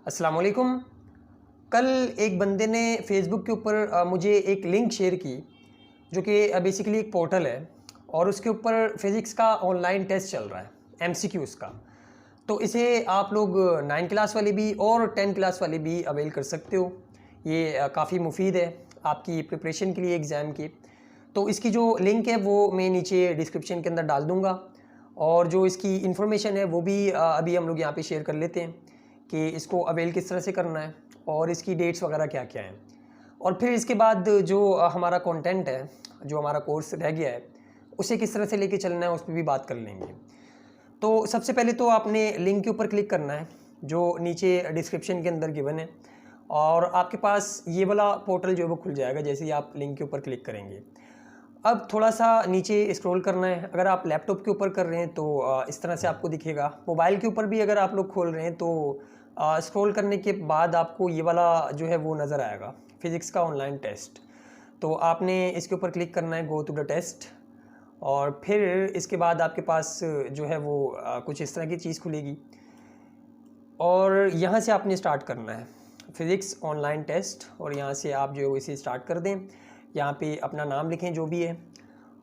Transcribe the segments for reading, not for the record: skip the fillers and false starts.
अस्सलाम वालेकुम। कल एक बंदे ने फ़ेसबुक के ऊपर मुझे एक लिंक शेयर की जो कि बेसिकली एक पोर्टल है और उसके ऊपर फ़िज़िक्स का ऑनलाइन टेस्ट चल रहा है, एमसीक्यूज़ का। तो इसे आप लोग 9 क्लास वाले भी और 10 क्लास वाले भी अवेल कर सकते हो। ये काफ़ी मुफ़ीद है आपकी प्रिपरेशन के लिए एग्ज़ाम की। तो इसकी जो लिंक है वो मैं नीचे डिस्क्रिप्शन के अंदर डाल दूँगा और जो इसकी इन्फॉर्मेशन है वो भी अभी हम लोग यहाँ पे शेयर कर लेते हैं कि इसको अवेल किस तरह से करना है और इसकी डेट्स वगैरह क्या-क्या हैं। और फिर इसके बाद जो हमारा कंटेंट है, जो हमारा कोर्स रह गया है, उसे किस तरह से लेके चलना है उस पे भी बात कर लेंगे। तो सबसे पहले तो आपने लिंक के ऊपर क्लिक करना है जो नीचे डिस्क्रिप्शन के अंदर गिवन है और आपके पास ये वाला पोर्टल जो है वो खुल जाएगा जैसे ही आप लिंक के ऊपर क्लिक करेंगे। अब थोड़ा-सा नीचे स्क्रॉल करना है। अगर आप लैपटॉप के ऊपर कर रहे हैं तो इस तरह से आपको दिखेगा। मोबाइल के ऊपर भी अगर आप लोग खोल रहे हैं तो स्क्रॉल करने के बाद आपको ये वाला जो है वो नज़र आएगा, फ़िज़िक्स का ऑनलाइन टेस्ट। तो आपने इसके ऊपर क्लिक करना है, गो टू द टेस्ट, और फिर इसके बाद आपके पास जो है वो कुछ इस तरह की चीज़ खुलेगी और यहाँ से आपने स्टार्ट करना है फ़िज़िक्स ऑनलाइन टेस्ट और यहाँ से आप जो है वो इसे स्टार्ट कर दें। यहाँ पे अपना नाम लिखें जो भी है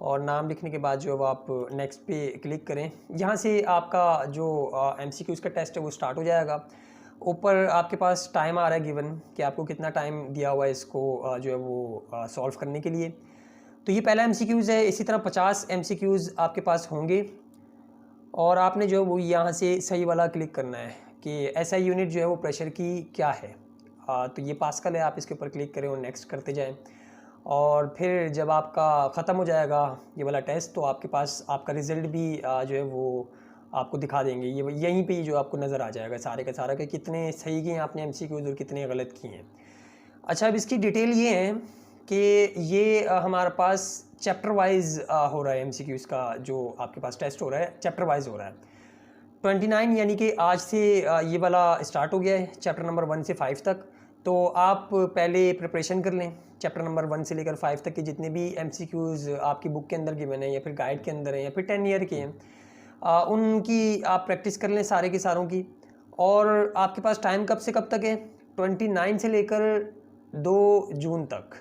और नाम लिखने के बाद जो है वो आप नेक्स्ट पे क्लिक करें। यहाँ से आपका जो एमसीक्यूज़ का टेस्ट है वो स्टार्ट हो जाएगा। ऊपर आपके पास टाइम आ रहा है गिवन कि आपको कितना टाइम दिया हुआ है इसको जो है वो सॉल्व करने के लिए। तो ये पहला एमसीक्यूज़ है। इसी तरह 50 एमसीक्यूज़ आपके पास होंगे और आपने जो है वो यहाँ से सही वाला क्लिक करना है कि एसआई यूनिट जो है वो प्रेशर की क्या है। तो ये पास्कल है, आप इसके ऊपर क्लिक करें और नेक्स्ट करते जाएँ और फिर जब आपका ख़त्म हो जाएगा ये वाला टेस्ट तो आपके पास आपका रिज़ल्ट भी जो है वो आपको दिखा देंगे। ये यहीं पे ही जो आपको नज़र आ जाएगा सारे का सारा कि कितने सही किए हैं आपने एमसीक्यूज़ और कितने गलत किए हैं। अच्छा, अब इसकी डिटेल ये है कि ये हमारे पास चैप्टर वाइज़ हो रहा है। एमसीक्यूज़ का जो आपके पास टेस्ट हो रहा है चैप्टर वाइज़ हो रहा है। 29 यानी कि आज से ये वाला स्टार्ट हो गया है चैप्टर नंबर 1 से 5 तक। तो आप पहले प्रिपरेशन कर लें चैप्टर नंबर 1 से लेकर 5 तक के जितने भी एमसीक्यूज़ आपकी बुक के अंदर गिवन है या फिर गाइड के अंदर हैं या फिर 10 ईयर के हैं, उनकी आप प्रैक्टिस कर लें सारे के सारों की। और आपके पास टाइम कब से कब तक है? 29 से लेकर 2 जून तक,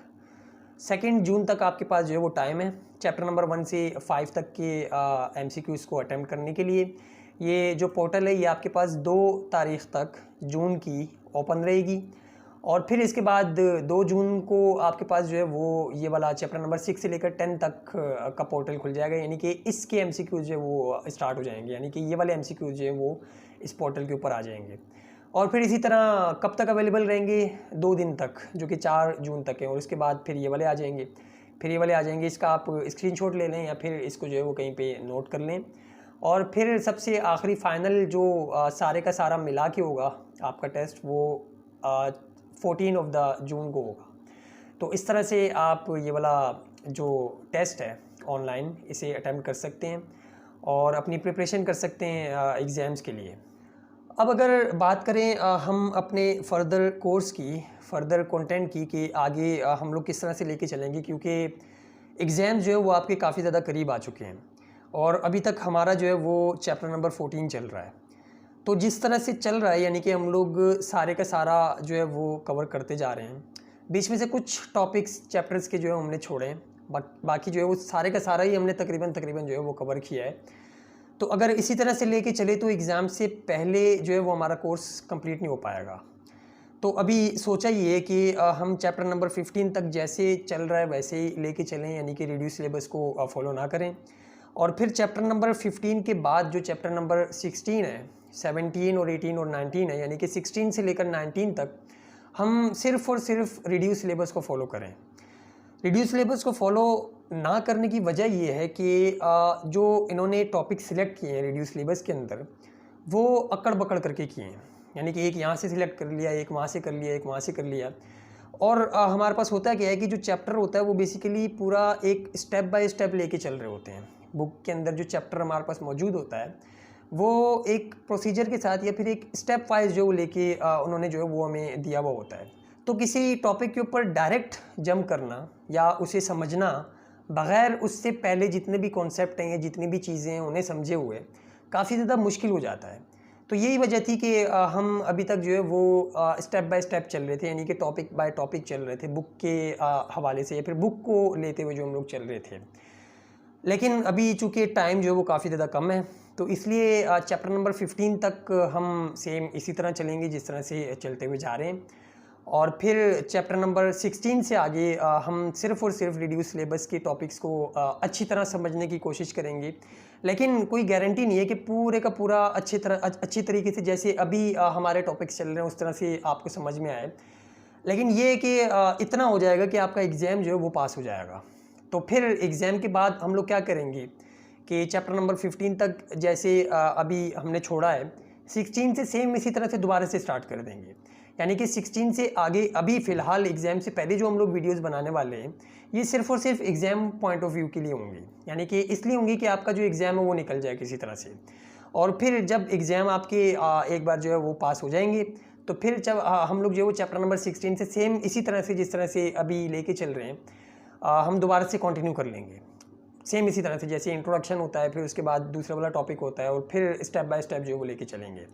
2 जून तक आपके पास जो है वो टाइम है चैप्टर नंबर 1 से 5 तक के एमसीक्यूज़ को अटेम्प्ट करने के लिए। ये जो पोर्टल है ये आपके पास 2 तारीख़ तक जून की ओपन रहेगी और फिर इसके बाद 2 जून को आपके पास जो है वो ये वाला चैप्टर नंबर 6 से लेकर 10 तक का पोर्टल खुल जाएगा। यानी कि इसके एमसीक्यूज़ जो है वो स्टार्ट हो जाएंगे, यानी कि ये वाले एमसीक्यूज़ जो है वो इस पोर्टल के ऊपर आ जाएंगे। और फिर इसी तरह कब तक अवेलेबल रहेंगे? 2 दिन तक, जो कि 4 जून तक है। और उसके बाद फिर ये वाले आ जाएंगे, फिर ये वाले आ जाएंगे। इसका आप स्क्रीनशॉट ले लें या फिर इसको जो है वो कहीं पे नोट कर लें। और फिर सबसे आखिरी फ़ाइनल जो सारे का सारा मिला के होगा आपका टेस्ट, वो 14 ऑफ द जून को होगा। तो इस तरह से आप ये वाला जो टेस्ट है ऑनलाइन इसे अटेम्प्ट कर सकते हैं और अपनी प्रिपरेशन कर सकते हैं एग्ज़ाम्स के लिए। अब अगर बात करें हम अपने फ़र्दर कोर्स की, फ़र्दर कंटेंट की कि आगे हम लोग किस तरह से लेके चलेंगे, क्योंकि एग्ज़ाम जो है वो आपके काफ़ी ज़्यादा करीब आ चुके हैं और अभी तक हमारा जो है वो चैप्टर नंबर 14 चल रहा है। तो जिस तरह से चल रहा है यानी कि हम लोग सारे का सारा जो है वो कवर करते जा रहे हैं। बीच में से कुछ टॉपिक्स चैप्टर्स के जो है हमने छोड़े हैं, बाकी जो है वो सारे का सारा ही हमने तकरीबन जो है वो कवर किया है। तो अगर इसी तरह से लेके चले तो एग्ज़ाम से पहले जो है वो हमारा कोर्स कंप्लीट नहीं हो पाएगा। तो अभी सोचा ये है कि हम चैप्टर नंबर 15 तक जैसे चल रहा है वैसे ही लेके चलें, यानी कि रिड्यूस सिलेबस को फॉलो ना करें। और फिर चैप्टर नंबर 15 के बाद जो चैप्टर नंबर 16 है, 17 और 18 और 19 है, यानी कि 16 से लेकर 19 तक हम सिर्फ़ और सिर्फ रिड्यूस सिलेबस को फॉलो करें। रिड्यूस सिलेबस को फॉलो ना करने की वजह ये है कि जो इन्होंने टॉपिक सिलेक्ट किए हैं रिड्यूस सिलेबस के अंदर, वो अकड़ बकड़ करके किए हैं। यानी कि एक यहाँ से सिलेक्ट कर लिया, एक वहाँ से कर लिया, एक वहाँ से कर लिया। और हमारे पास होता क्या है कि जो चैप्टर होता है वो बेसिकली पूरा एक स्टेप बाय स्टेप लेके चल रहे होते हैं। बुक के अंदर जो चैप्टर हमारे पास मौजूद होता है वो एक प्रोसीजर के साथ या फिर एक स्टेप वाइज जो लेके उन्होंने जो है वो हमें दिया हुआ होता है। तो किसी टॉपिक के ऊपर डायरेक्ट जंप करना या उसे समझना बग़ैर उससे पहले जितने भी कॉन्सेप्ट हैं या जितनी भी चीज़ें हैं उन्हें समझे हुए काफ़ी ज़्यादा मुश्किल हो जाता है। तो यही वजह थी कि हम अभी तक जो है वो स्टेप बाय स्टेप चल रहे थे, यानी कि टॉपिक बाय टॉपिक चल रहे थे, बुक के हवाले से या फिर बुक को लेते हुए जो हम लोग चल रहे थे। लेकिन अभी चूँकि टाइम जो है वो काफ़ी ज़्यादा कम है, तो इसलिए चैप्टर नंबर 15 तक हम सेम इसी तरह चलेंगे जिस तरह से चलते हुए जा रहे हैं। और फिर चैप्टर नंबर 16 से आगे हम सिर्फ़ और सिर्फ रिड्यूस सिलेबस के टॉपिक्स को अच्छी तरह समझने की कोशिश करेंगे। लेकिन कोई गारंटी नहीं है कि पूरे का पूरा अच्छी तरीके से जैसे अभी हमारे टॉपिक्स चल रहे हैं उस तरह से आपको समझ में आए। लेकिन ये है कि इतना हो जाएगा कि आपका एग्ज़ाम जो है वो पास हो जाएगा। तो फिर एग्ज़ाम के बाद हम लोग क्या करेंगे कि चैप्टर नंबर 15 तक जैसे अभी हमने छोड़ा है, 16 से सेम इसी तरह से दोबारा से स्टार्ट कर देंगे। यानी कि 16 से आगे अभी फ़िलहाल एग्ज़ाम से पहले जो हम लोग वीडियोस बनाने वाले हैं, ये सिर्फ़ और सिर्फ एग्ज़ाम पॉइंट ऑफ व्यू के लिए होंगे। यानी कि इसलिए होंगे कि आपका जो एग्ज़ाम है वो निकल जाए किसी तरह से। और फिर जब एग्ज़ाम आपके एक बार जो है वो पास हो जाएंगे, तो फिर जब हम लोग जो है वो चैप्टर नंबर 16 से सेम इसी तरह से जिस तरह से अभी लेके चल रहे हैं, हम दोबारा से कंटिन्यू कर लेंगे। सेम इसी तरह से जैसे इंट्रोडक्शन होता है, फिर उसके बाद दूसरा वाला टॉपिक होता है, और फिर स्टेप बाय स्टेप जो है वो लेके चलेंगे।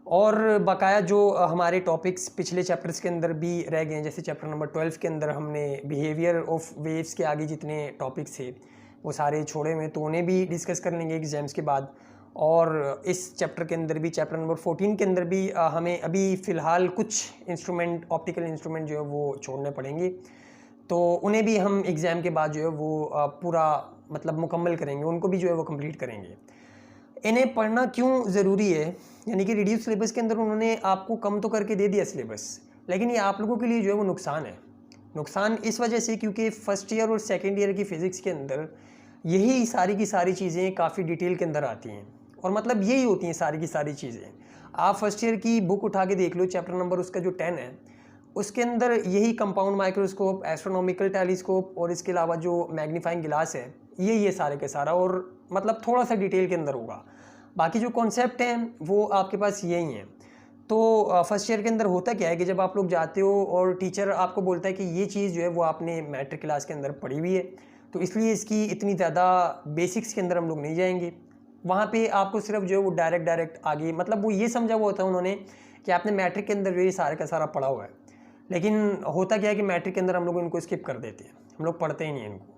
और बकाया जो हमारे टॉपिक्स पिछले चैप्टर्स के अंदर भी रह गए हैं, जैसे चैप्टर नंबर 12 के अंदर हमने बिहेवियर ऑफ वेव्स के आगे जितने टॉपिक्स थे वो सारे छोड़े हुए, तो उन्हें भी डिस्कस कर लेंगे एग्ज़ाम्स के बाद। और इस चैप्टर के अंदर भी, चैप्टर नंबर 14 के अंदर भी हमें अभी फ़िलहाल कुछ इंस्ट्रूमेंट, ऑप्टिकल इंस्ट्रूमेंट जो है वो छोड़ने पड़ेंगे, तो उन्हें भी हम एग्ज़ाम के बाद जो है वो पूरा मतलब मुकम्मल करेंगे, उनको भी जो है वो कंप्लीट करेंगे। इन्हें पढ़ना क्यों ज़रूरी है, यानी कि रिड्यूस सिलेबस के अंदर उन्होंने आपको कम तो करके दे दिया सिलेबस, लेकिन ये आप लोगों के लिए जो है वो नुकसान है। नुकसान इस वजह से क्योंकि फ़र्स्ट ईयर और सेकेंड ईयर की फ़िज़िक्स के अंदर यही सारी की सारी चीज़ें काफ़ी डिटेल के अंदर आती हैं, और मतलब यही होती हैं सारी की सारी चीज़ें। आप फर्स्ट ईयर की बुक उठा के देख लो, चैप्टर नंबर उसका जो 10 है, उसके अंदर यही कंपाउंड माइक्रोस्कोप, एस्ट्रोनॉमिकल टेलीस्कोप और इसके अलावा जो मैग्नीफाइंग गिलास है, ये सारे के सारा, और मतलब थोड़ा सा डिटेल के अंदर होगा। बाकी जो कॉन्सेप्ट हैं वो आपके पास यही हैं। तो फर्स्ट ईयर के अंदर होता क्या है कि जब आप लोग जाते हो और टीचर आपको बोलता है कि ये चीज़ जो है वो आपने मैट्रिक क्लास के अंदर पढ़ी हुई है, तो इसलिए इसकी इतनी ज़्यादा बेसिक्स के अंदर हम लोग नहीं जाएंगे। वहाँ पे आपको सिर्फ जो है वो डायरेक्ट आगे, मतलब वो ये समझा हुआ होता है उन्होंने कि आपने मैट्रिक के अंदर जो ये सारे का सारा पढ़ा हुआ है। लेकिन होता क्या है कि मैट्रिक के अंदर हम लोग इनको स्किप कर देते हैं, हम लोग पढ़ते ही नहीं इनको।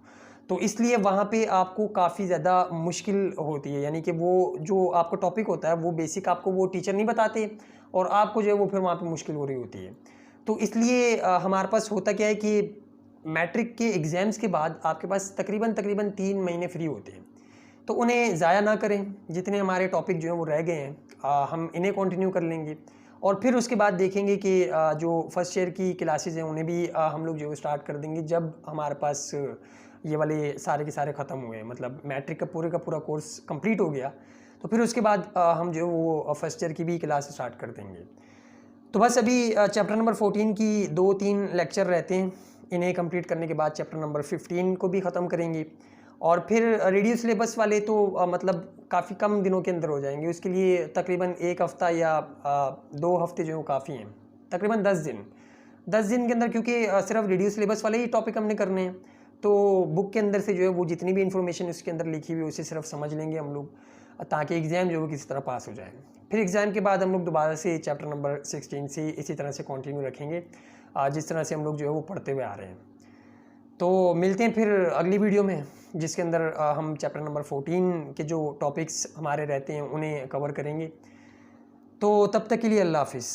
तो इसलिए वहाँ पे आपको काफ़ी ज़्यादा मुश्किल होती है, यानी कि वो जो आपका टॉपिक होता है वो बेसिक आपको वो टीचर नहीं बताते, और आपको जो है वो फिर वहाँ पे मुश्किल हो रही होती है। तो इसलिए हमारे पास होता क्या है कि मैट्रिक के एग्ज़ाम्स के बाद आपके पास तकरीबन 3 महीने फ्री होते हैं, तो उन्हें ज़ाया ना करें। जितने हमारे टॉपिक जो हैं वो रह गए हैं, हम इन्हें कंटिन्यू कर लेंगे, और फिर उसके बाद देखेंगे कि जो फर्स्ट ईयर की क्लासेस हैं उन्हें भी हम लोग जो है स्टार्ट कर देंगे जब हमारे पास ये वाले सारे के सारे ख़त्म हुए, मतलब मैट्रिक का पूरा कोर्स कंप्लीट हो गया, तो फिर उसके बाद हम जो है वो फर्स्ट ईयर की भी क्लास स्टार्ट कर देंगे। तो बस अभी चैप्टर नंबर 14 की 2-3 लेक्चर रहते हैं, इन्हें कंप्लीट करने के बाद चैप्टर नंबर 15 को भी ख़त्म करेंगे, और फिर रिड्यूस सिलेबस वाले तो मतलब काफ़ी कम दिनों के अंदर हो जाएंगे। उसके लिए तकरीबन 1 हफ़्ता या 2 हफ़्ते जो है काफ़ी हैं, तकरीबन 10 दिन। 10 दिन के अंदर, क्योंकि सिर्फ रिड्यूस सिलेबस वाले ही टॉपिक हमने करने हैं, तो बुक के अंदर से जो है वो जितनी भी इंफॉर्मेशन उसके अंदर लिखी हुई है उसे सिर्फ समझ लेंगे हम लोग, ताकि एग्ज़ाम जो है किसी तरह पास हो जाए। फिर एग्ज़ाम के बाद हम लोग दोबारा से चैप्टर नंबर 16 से इसी तरह से कंटिन्यू रखेंगे, जिस तरह से हम लोग जो है वो पढ़ते हुए आ रहे हैं। तो मिलते हैं फिर अगली वीडियो में, जिसके अंदर हम चैप्टर नंबर 14 के जो टॉपिक्स हमारे रहते हैं उन्हें कवर करेंगे। तो तब तक के लिए अल्लाह हाफ़िज़।